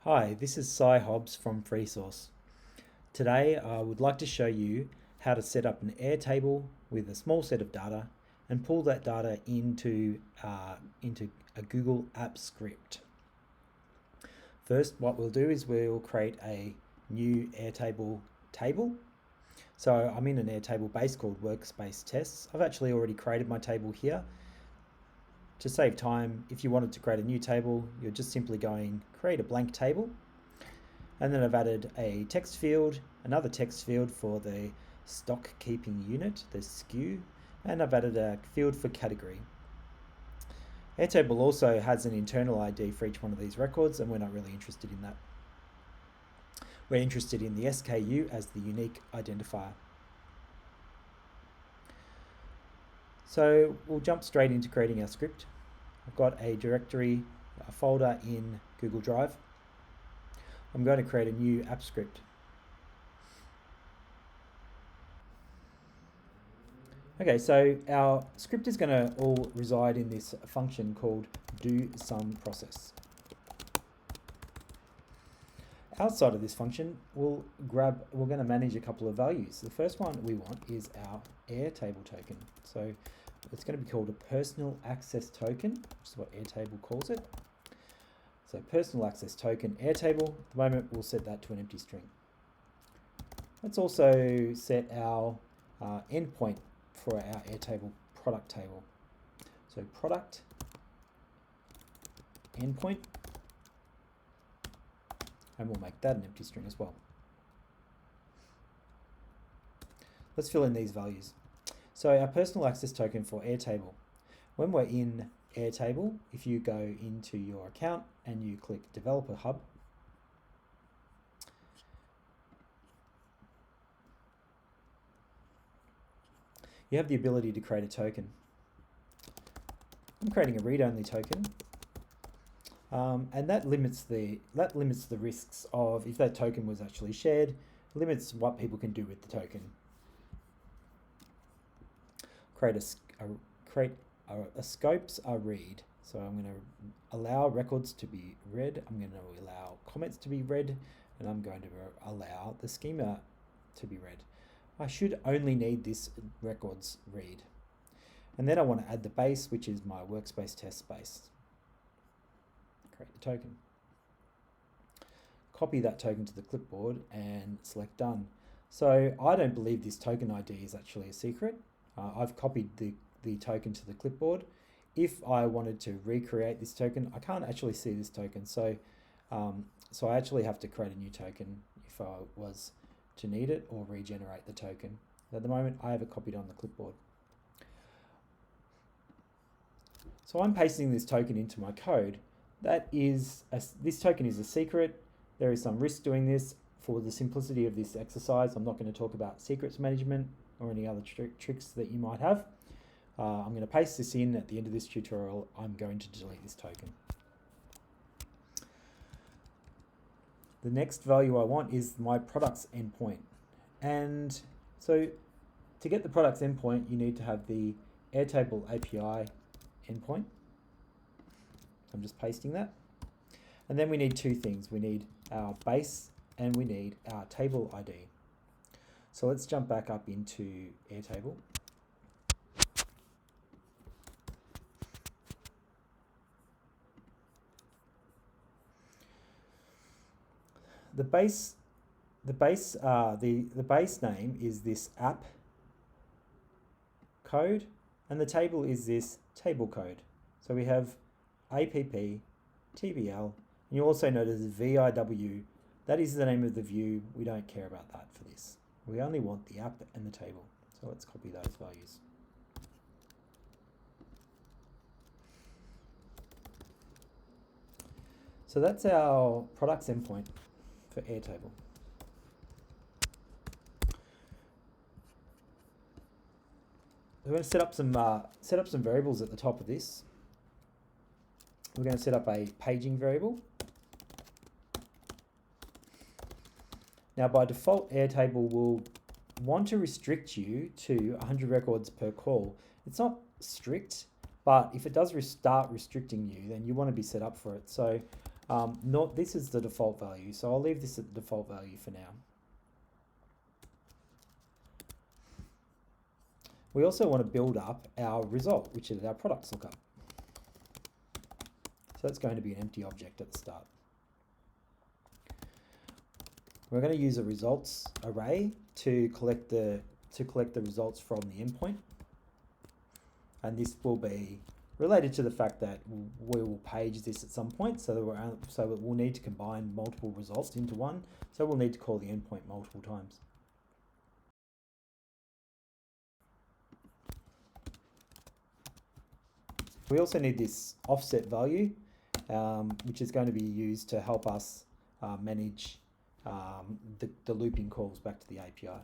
Hi, this is Cy Hobbs from FreeSource. Today I would like to show you how to set up an Airtable with a small set of data and pull that data into a Google Apps script. First, what we'll do is we'll create a new Airtable table. So I'm in an Airtable base called Workspace Tests. I've actually already created my table here. To save time, if you wanted to create a new table, you're just simply going create a blank table. And then I've added a text field, another text field for the stock keeping unit, the SKU, and I've added a field for category. Airtable also has an internal ID for each one of these records, and we're not really interested in that. We're interested in the SKU as the unique identifier. So we'll jump straight into creating our script. I've got a directory, a folder in Google Drive. I'm going to create a new app script. Okay, so our script is going to all reside in this function called doSomeProcess. Outside of this function, we're going to manage a couple of values. The first one we want is our Airtable token. So it's going to be called a personal access token, which is what Airtable calls it. So personal access token Airtable. At the moment, we'll set that to an empty string. Let's also set our endpoint for our Airtable product table. So product endpoint, and we'll make that an empty string as well. Let's fill in these values. So our personal access token for Airtable. When we're in Airtable, if you go into your account and you click Developer Hub, you have the ability to create a token. I'm creating a read-only token, and that limits the risks of if that token was actually shared. Limits what people can do with the token. Create a scopes are read. So I'm going to allow records to be read. I'm going to allow comments to be read, and I'm going to allow the schema to be read. I should only need this records read. And then I want to add the base, which is my workspace test base. Create the token. Copy that token to the clipboard and select done. So I don't believe this token ID is actually a secret. I've copied the token to the clipboard. If I wanted to recreate this token, I can't actually see this token. So I actually have to create a new token if I was to need it or regenerate the token. At the moment, I have it copied on the clipboard. So I'm pasting this token into my code. This token is a secret. There is some risk doing this. For the simplicity of this exercise, I'm not going to talk about secrets management or any other tricks that you might have. I'm going to paste this in. At the end of this tutorial, I'm going to delete this token. The next value I want is my products endpoint. And so to get the products endpoint, you need to have the Airtable API endpoint. I'm just pasting that. And then we need two things. We need our base and we need our table ID. So let's jump back up into Airtable. The base name is this app code, and the table is this table code. So we have app, tbl, and you also notice viw. That is the name of the view. We don't care about that for this. We only want the app and the table. So let's copy those values. So that's our products endpoint for Airtable. We're going to set up some variables at the top of this. We're going to set up a paging variable. Now, by default, Airtable will want to restrict you to 100 records per call. It's not strict, but if it does start restricting you, then you want to be set up for it. So This is the default value, so I'll leave this at the default value for now. We also want to build up our result, which is our products lookup. So that's going to be an empty object at the start. We're going to use a results array to collect the results from the endpoint, and this will be related to the fact that we will page this at some point, so that we'll need to combine multiple results into one. So we'll need to call the endpoint multiple times. We also need this offset value, which is going to be used to help us manage the looping calls back to the API.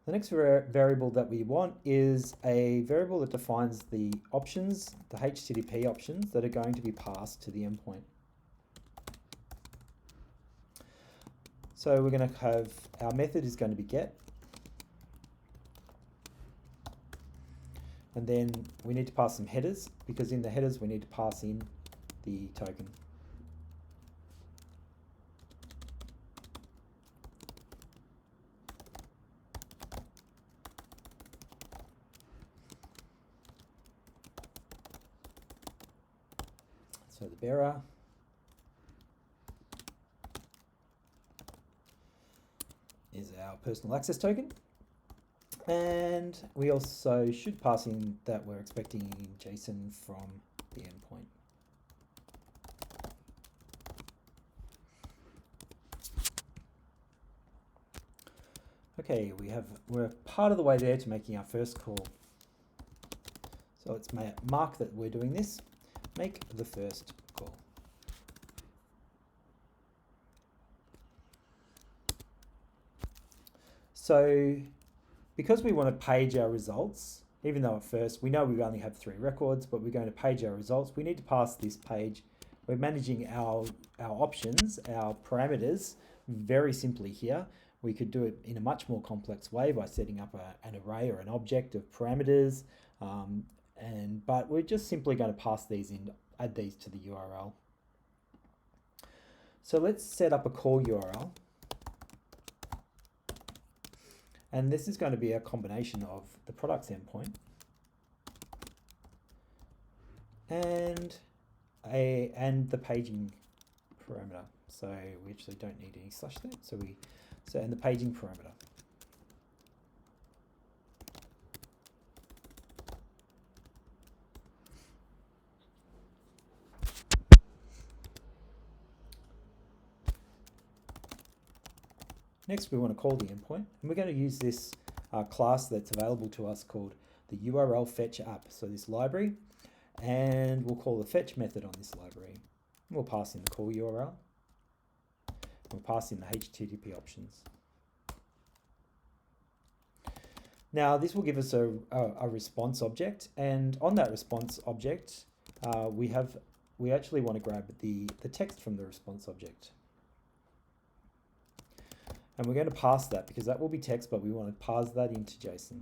The next variable that we want is a variable that defines the options, the HTTP options that are going to be passed to the endpoint. So we're going to have, our method is going to be get, and then we need to pass some headers, because in the headers we need to pass in the token. So the bearer is our personal access token. And we also should pass in that we're expecting JSON from the endpoint. Okay, we're part of the way there to making our first call. So let's mark that we're doing this. Make the first call. So because we want to page our results, even though at first we know we only have 3 records, but we're going to page our results, we need to pass this page. We're managing our options, our parameters, very simply here. We could do it in a much more complex way by setting up an array or an object of parameters, but we're just simply going to pass these in, add these to the URL. So let's set up a call URL. And this is going to be a combination of the products endpoint and the paging parameter. So we actually don't need any slash there. And the paging parameter. Next, we want to call the endpoint, and we're going to use this class that's available to us called the URL fetch app. So this library, and we'll call the fetch method on this library. We'll pass in the call URL. We'll pass in the HTTP options. Now this will give us a response object, and on that response object, we actually want to grab the text from the response object. And we're going to pass that because that will be text, but we want to parse that into JSON.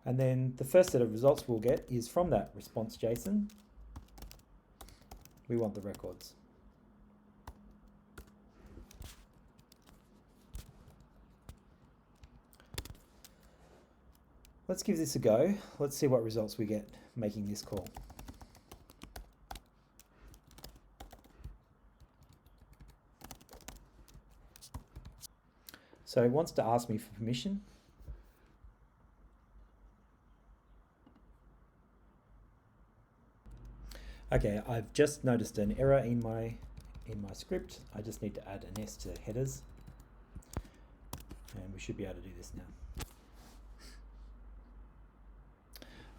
And then the first set of results we'll get is from that response JSON. We want the records. Let's give this a go. Let's see what results we get making this call. So it wants to ask me for permission. Okay, I've just noticed an error in my script. I just need to add an S to headers, and we should be able to do this now.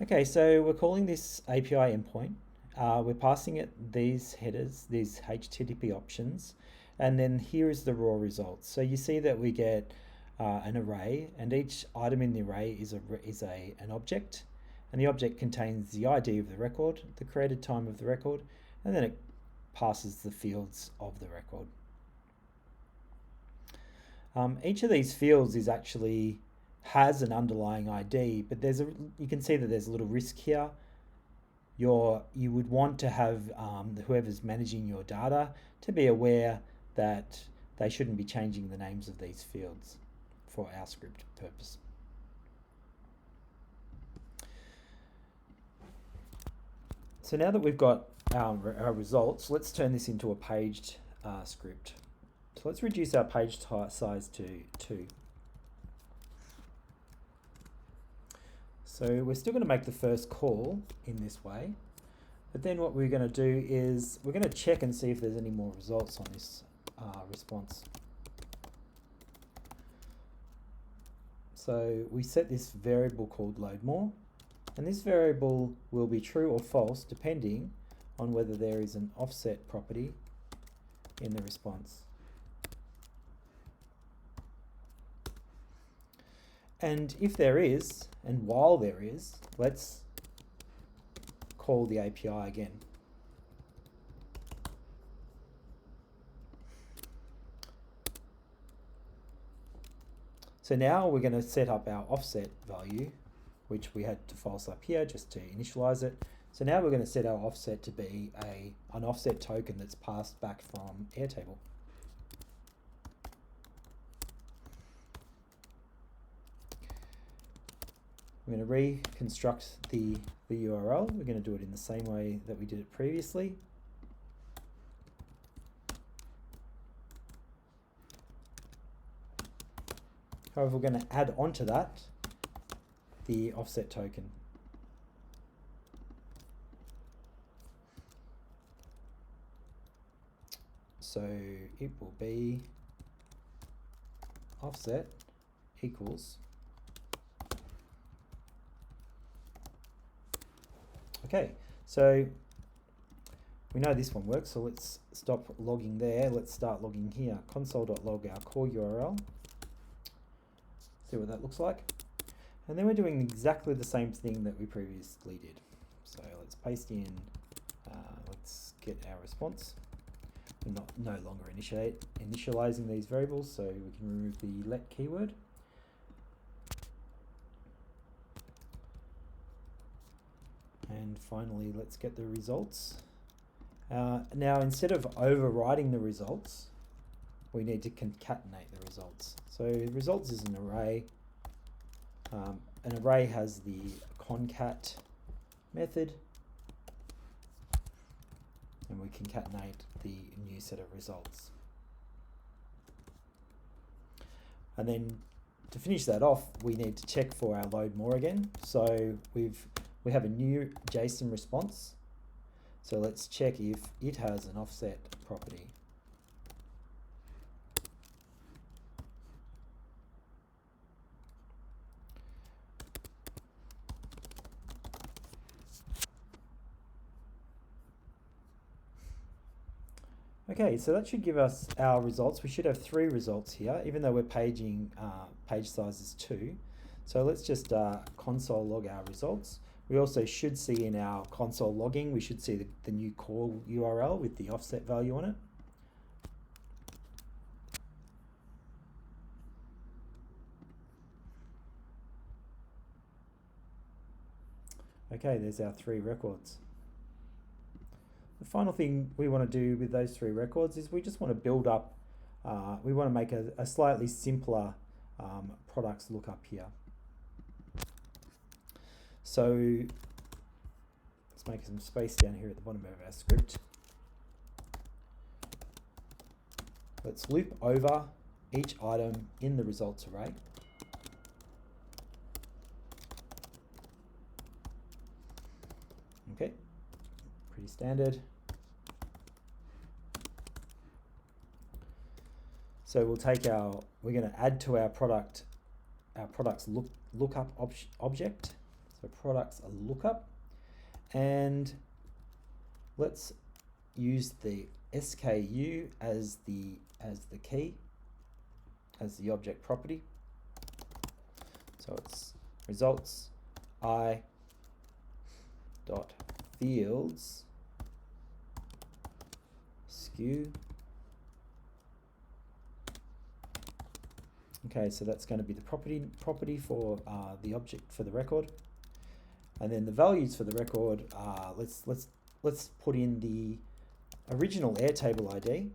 Okay, so we're calling this API endpoint. We're passing it these headers, these HTTP options, and then here is the raw results. So you see that we get an array, and each item in the array is an object, and the object contains the ID of the record, the created time of the record, and then passes the fields of the record. Each of these fields has an underlying ID, but you can see that there's a little risk here. You would want to have whoever's managing your data to be aware that they shouldn't be changing the names of these fields for our script purpose. So now that we've got our results, let's turn this into a paged script. So let's reduce our page size to 2. So we're still going to make the first call in this way, but then what we're going to do is we're going to check and see if there's any more results on this response. So we set this variable called loadMore, and this variable will be true or false depending on whether there is an offset property in the response. And if there is, and while there is, let's call the API again. So now we're going to set up our offset value, which we had to false up here just to initialize it. So now we're going to set our offset to be an offset token that's passed back from Airtable. We're going to reconstruct the URL. We're going to do it in the same way that we did it previously. However, we're going to add onto that the offset token. So it will be offset equals. Okay, so we know this one works, so let's stop logging there. Let's start logging here. Console.log our core URL. See what that looks like. And then we're doing exactly the same thing that we previously did. So let's paste in, let's get our response. We're no longer initializing these variables, so we can remove the let keyword. And finally, let's get the results. Now, instead of overriding the results, we need to concatenate the results. So results is an array. An array has the concat method, and we concatenate the new set of results. And then to finish that off, we need to check for our load more again. So we have a new JSON response. So let's check if it has an offset property. Okay, so that should give us our results. We should have 3 results here, even though we're paging page size is 2. So let's just console log our results. We also should see in our console logging, we should see the new core URL with the offset value on it. Okay, there's our 3 records. The final thing we want to do with those 3 records is we just want to build up, we want to make a slightly simpler products lookup here. So let's make some space down here at the bottom of our script. Let's loop over each item in the results array. Okay, pretty standard. So we'll take we're going to add to our product's lookup object. So products a lookup, and let's use the SKU as the key, as the object property. So it's results I dot fields SKU. Okay, so that's going to be the property for the object for the record, and then the values for the record. Let's put in the original Airtable ID.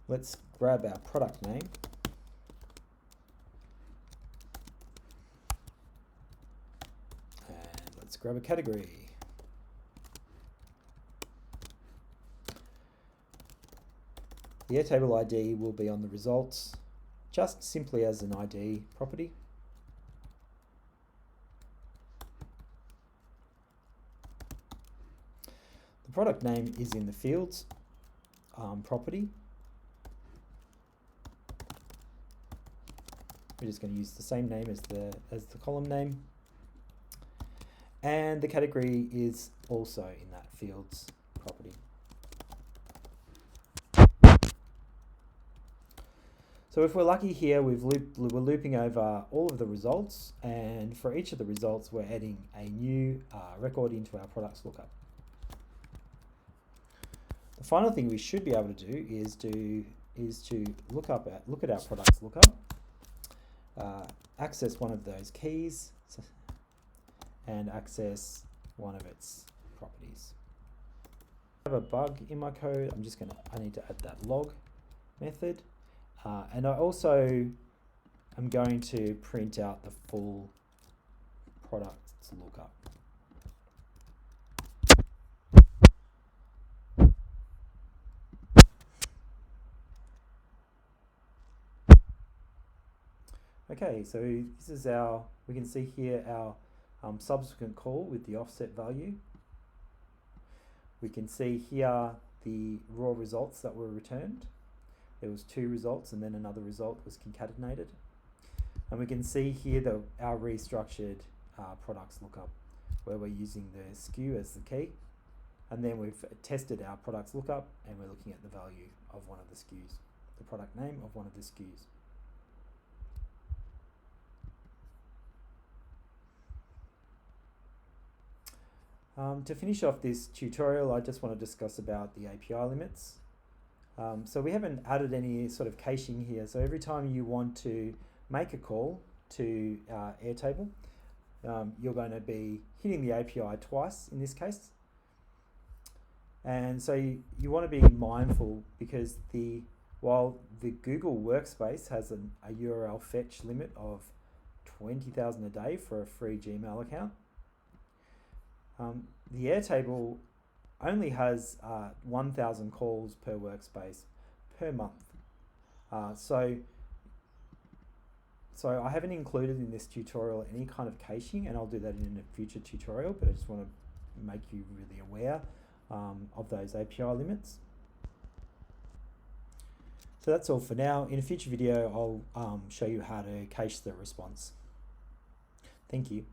Let's grab our product name. And let's grab a category. The Airtable ID will be on the results, just simply as an ID property. The product name is in the fields property. We're just going to use the same name as the column name, and the category is also in that fields property. So if we're lucky here, we're looping over all of the results, and for each of the results, we're adding a new record into our products lookup. The final thing we should be able to do is to look at our products lookup, access one of those keys, and access one of its properties. I have a bug in my code. I need to add that log method. And I also am going to print out the full products lookup. Okay, so this is we can see here our subsequent call with the offset value. We can see here the raw results that were returned. There was 2 results, and then another result was concatenated. And we can see here our restructured products lookup, where we're using the SKU as the key. And then we've tested our products lookup, and we're looking at the value of one of the SKUs, the product name of one of the SKUs. To finish off this tutorial, I just want to discuss about the API limits. So we haven't added any sort of caching here. So every time you want to make a call to Airtable, you're going to be hitting the API twice in this case. And so you want to be mindful, because while the Google Workspace has a URL fetch limit of 20,000 a day for a free Gmail account, the Airtable only has 1,000 calls per workspace per month. So I haven't included in this tutorial any kind of caching, and I'll do that in a future tutorial, but I just want to make you really aware of those API limits. So that's all for now. In a future video, I'll show you how to cache the response. Thank you.